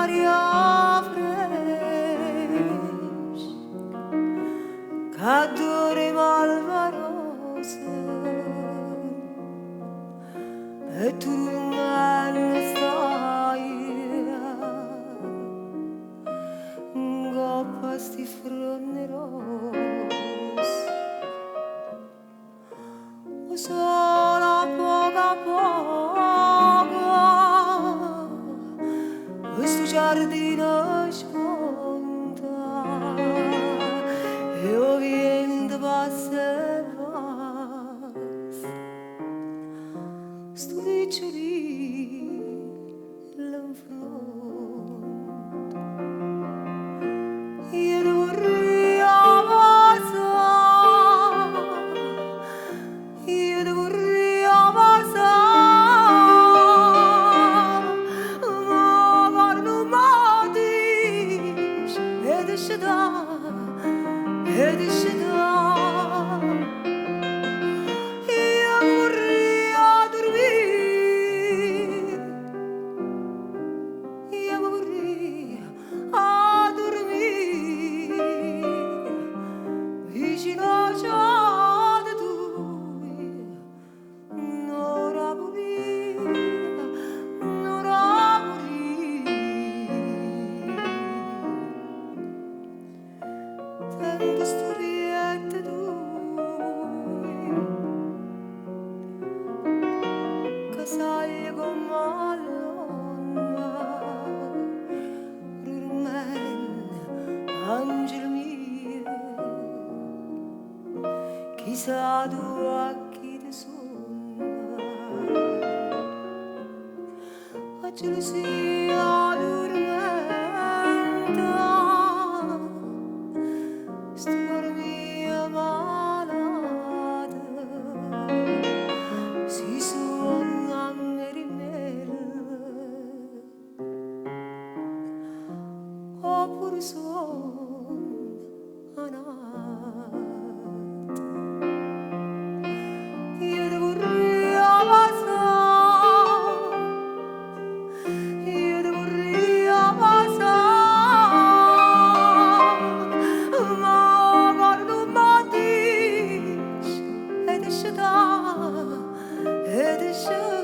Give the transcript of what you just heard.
aria fresh, cadore malvarose, e tu non stai, goppa sti fronneros, solo poco a poco questo giardino sponta e io vento passa e passa sto riccioli l'infronto io devo riavasare io devo riavasare ma guarda ma dici ed esce io vorrei a dormire io vorrei a dormire vicino a tu un'ora pulita tanto studiette tu che sai come all'onna rurmente angelo mio chissà tu a chi ti sono a gelosia dormenta sto cuore mio malato si suona oppure suona io devo riavasare io devo riavasare ma guarda ma dici ed esce